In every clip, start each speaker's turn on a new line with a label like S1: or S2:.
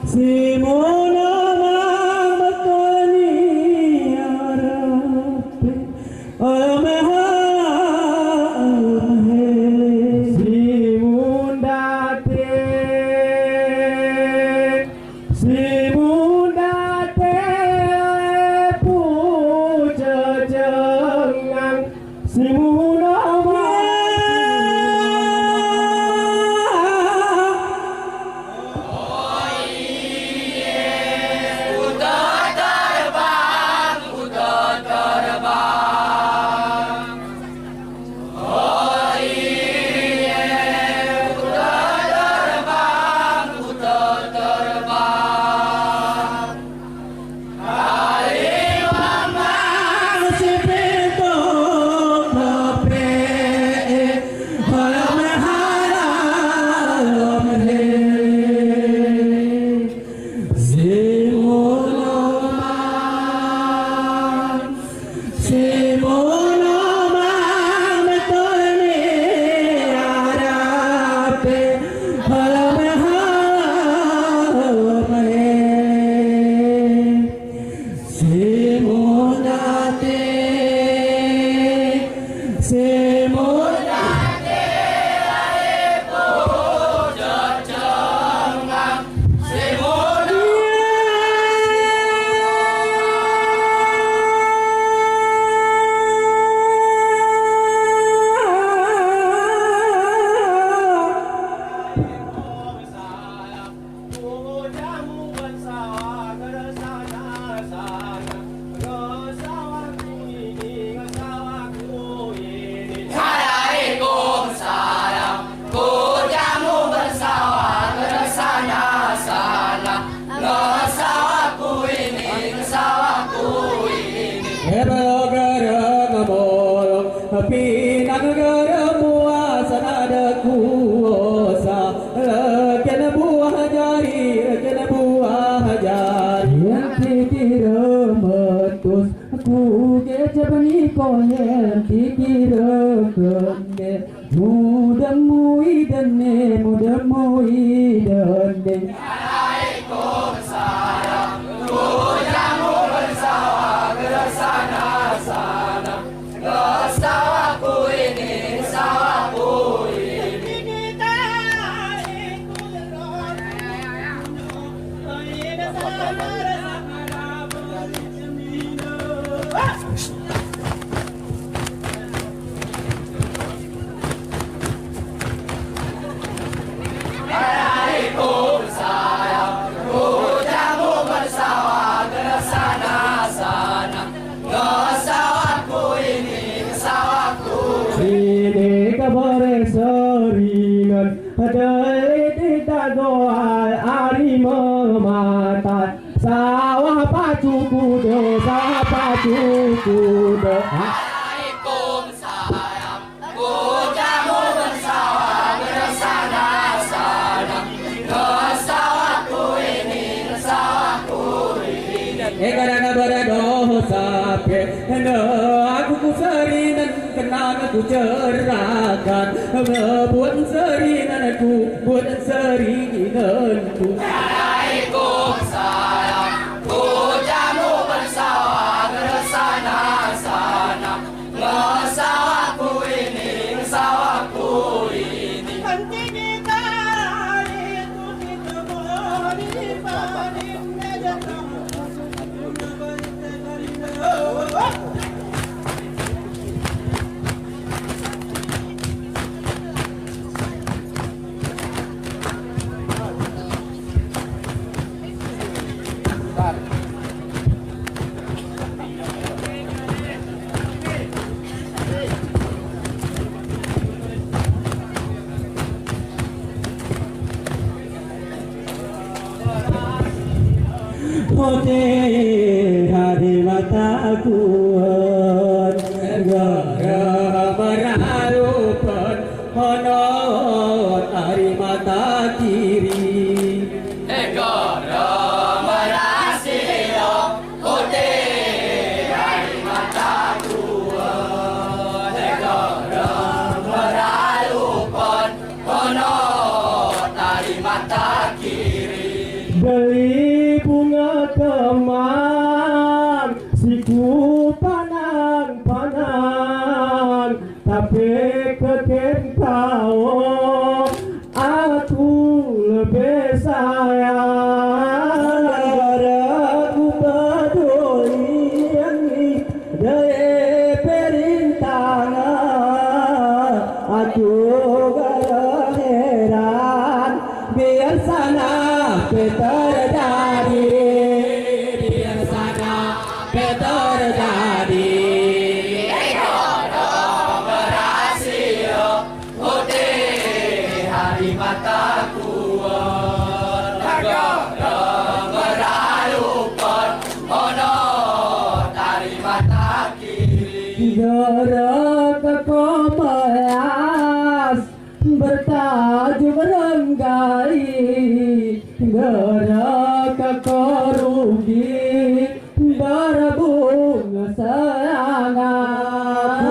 S1: Simona mang matania pinanggara puasa ada kuasa kena buah jari kena buah jari yang kira metus aku kecebani koyen kira kene muda muidane
S2: Waalaikumsalam pujamu bersama bersana-sana sawaku ini sawaku ini Waalaikumsalam pujamu bersama bersana-sana sawaku ini sawaku
S1: ini kabar seringan hadai tidak doa ari memata sawah pacuku
S2: Waalaikumsalam pujamu bersama bersana-sana sawaku ini sawaku ini
S1: karena berdosa aku kuserinan kenang aku cerahkan buat seringan aku buat seringanku
S2: Waalaikumsalam pujamu bersama bersana-sana sawaku ini sawaku ini
S3: Nanti kita itu boleh paling meja
S1: Oke hari mataku gara merarupan honor hari mata kiri
S2: negara merahsia putih dari mata tua negara meralupan honor dari mata kiri
S1: beli bunga kemang siku panang tapi keken kau aku lebih sayang aku peduli dari perintangan aku gara heran biar sana terjadi biar sana terjadi
S2: negara merahsia putih hari mata tua negara meralupan honor dari mata kiri
S1: gara kekomelas bertajuk renggai gara kekorugi berbung serangan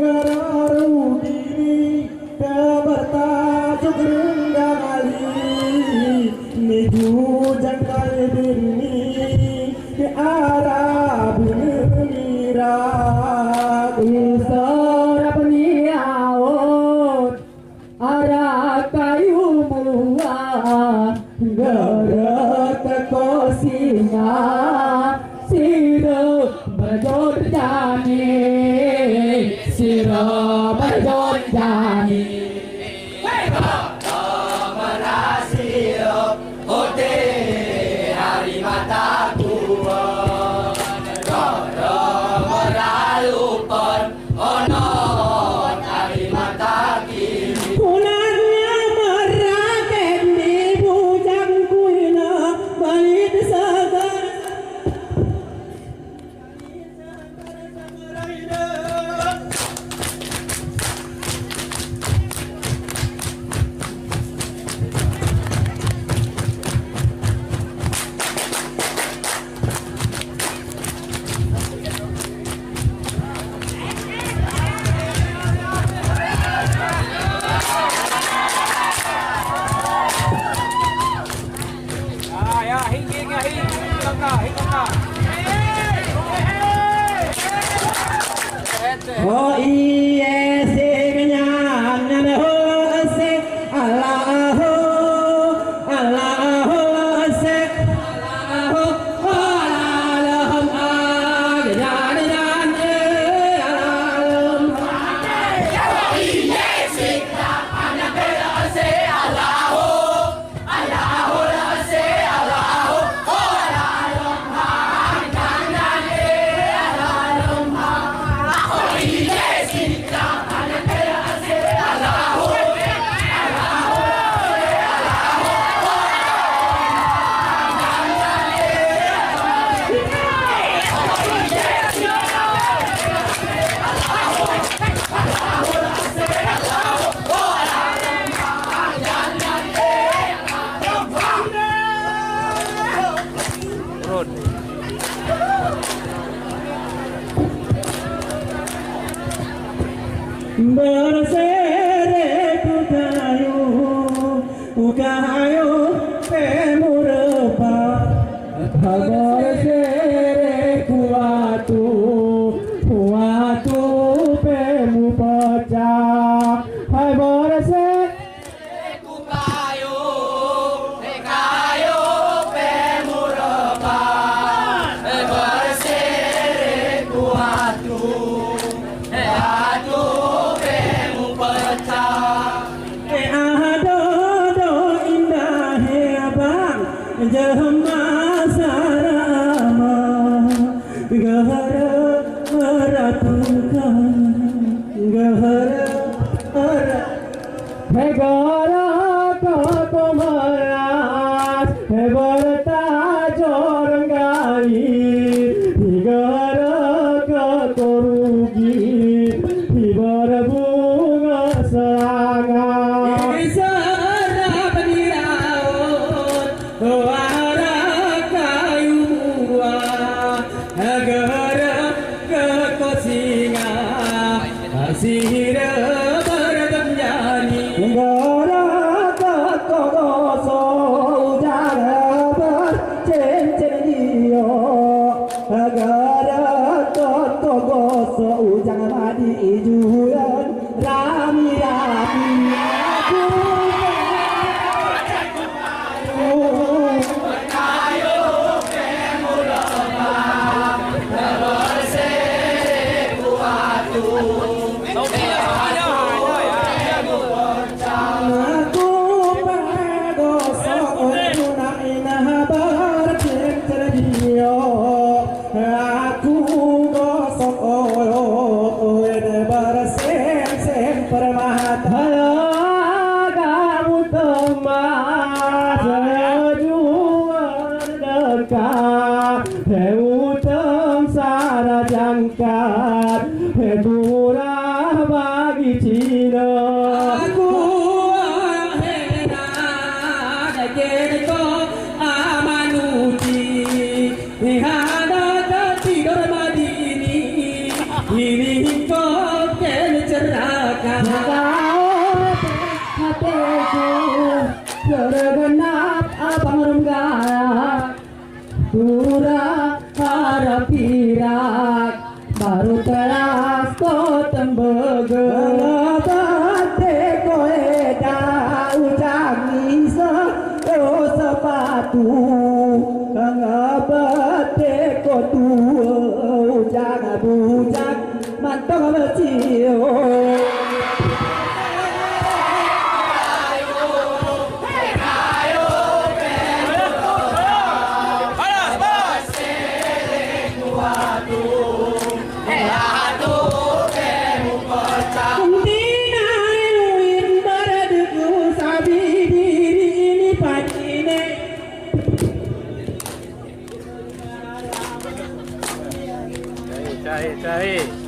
S1: gara rugi bertajuk renggai menuju jangkal bumi ke arah bumi isara peniaut arah kayu muat gara kekosinga siro berjor jani
S2: negara merahsia putih hari mata tua negara meralupan honor dari mata kiri
S1: Pulangnya meraket di bujang kuina balik segar Oh iya sing nyanyi ho sing Allahu Allahu sing Allahu alam nyanyi nyanyi alam berseret ukayo pemurba berseret kuatu pemu pecah berseret Sarama Gahara Megara Kotomaras Hebarta Jorangari Higara Kotorugi Hibara Bunga Saranga Isara Paniraon Doara Kayua Hagara Kekosinga Asira Baratamyani Gara Kokoso Ujara Bercenceniyo Gara Kokoso Ujara Madi Ijuran Rami Aku jangkat murah bagi Cina aku hendak ko amanuti hada tidur madini ini kau cerahkan hatiku tergenap abang renggak pura harap pirak baru teras kau tembege bate koeda ujangi sepatu bate ko tu ujang bujang mantong bercio
S2: Cahit.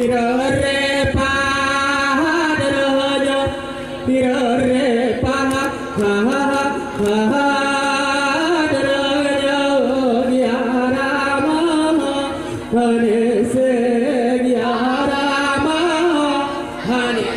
S1: re pa re yo re pa ha ha re yo ya rama hare se ya rama hare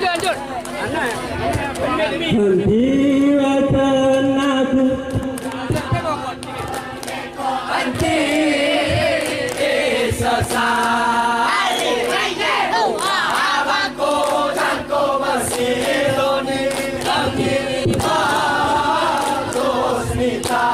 S2: Lanjut.
S1: Hentikan aku
S2: Henti sesali abangku tanku bersiluni Angin bagus nita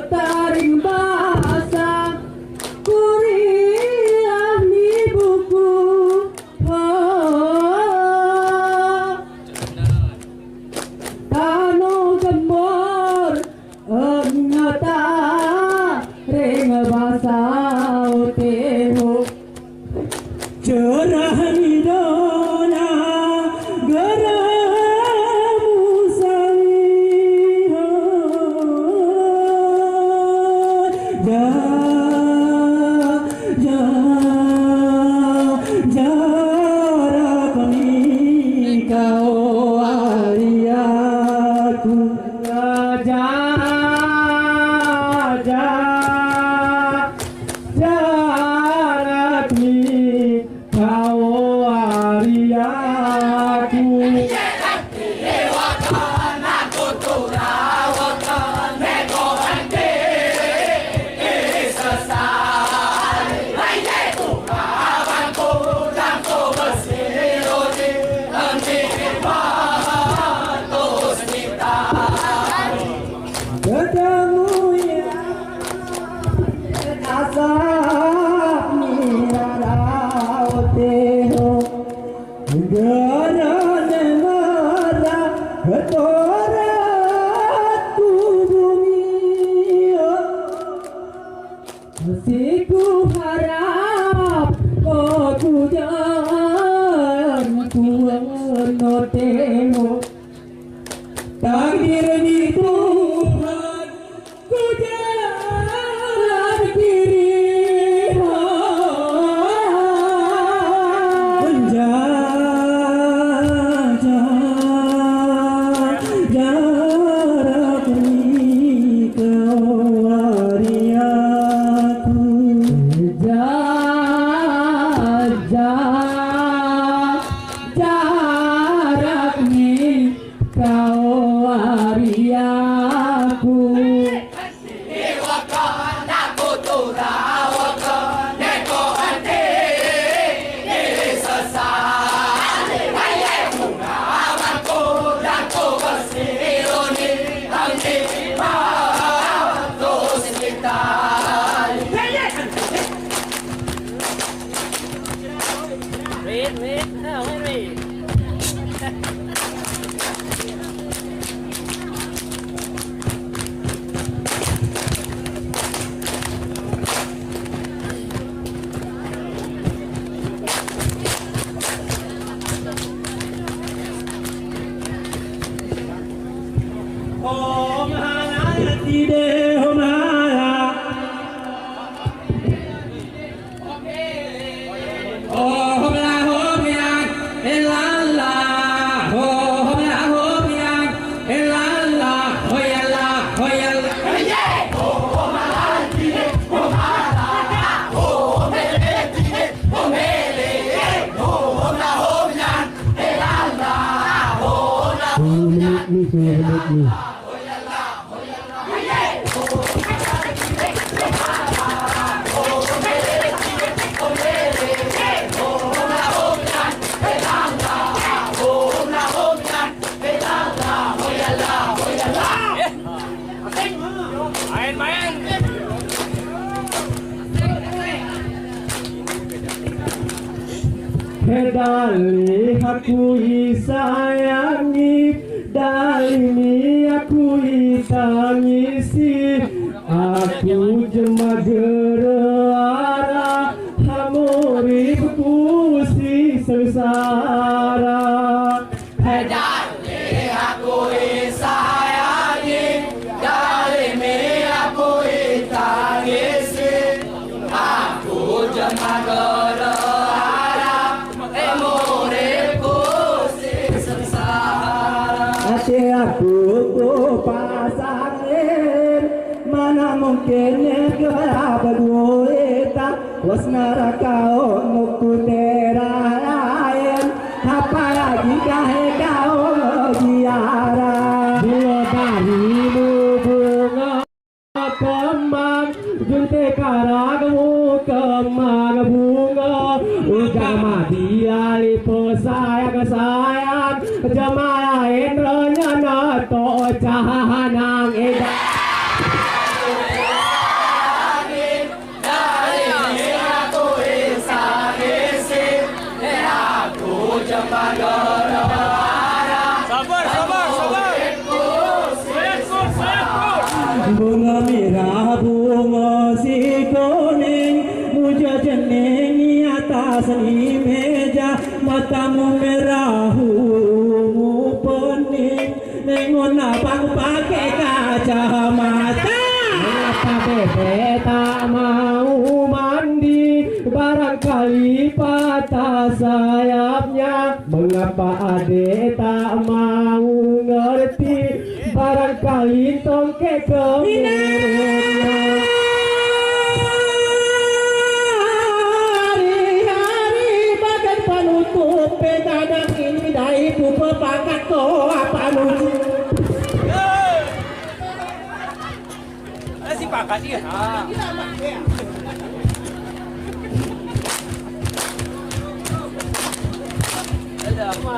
S1: taring basah kuliah di buku tanu gembor ngata ring basah teho cerah nidona geramu sami jarak kau ariaku jarak kau ariaku ketemu yang asap mirarau teho gerane marah ketoratu bumi mestiku harap aku jangan tuan teho takdir di Tuhan ku jalan kiri jarak ini kau ariaku jarak ini kau ariaku
S3: Hom hana
S1: Ide homaya Oh homla homian elala Oh homla homian elala hoyala hoyala Dali aku isayangi Dali aku itangisi Aku jema gerara Hamuri pusi sengsara
S2: Dali aku isayangi, dalimi aku itangisi, aku jema gerara, uripku sing sengsara.
S1: Hati aku pasangin Mana mungkin kaya berduita Wasnara kau mukutera lain Apa lagi kahe kau ngejiara Dua darimu bunga kembang Junte karagamu kembang bunga Ujama diali pesayang sayang Jamaya indronya nato cahanang eda
S2: Dalimi aku isangisi, aku jema gerara, uripku sing sengsara.
S1: Bunga merah bunga si kuning Muja jening atas ni meja Matamu merah ungu pening Nengon abang pakai kacamata Mengapa bebe tak mau mandi Barangkali patah sayapnya Mengapa adik tak mau ngerti Barangkali tongke kemennya Hari-hari bagai penutup Pedadang ini daiku pepakat toa panutup
S3: si pakat dia. Ada apa?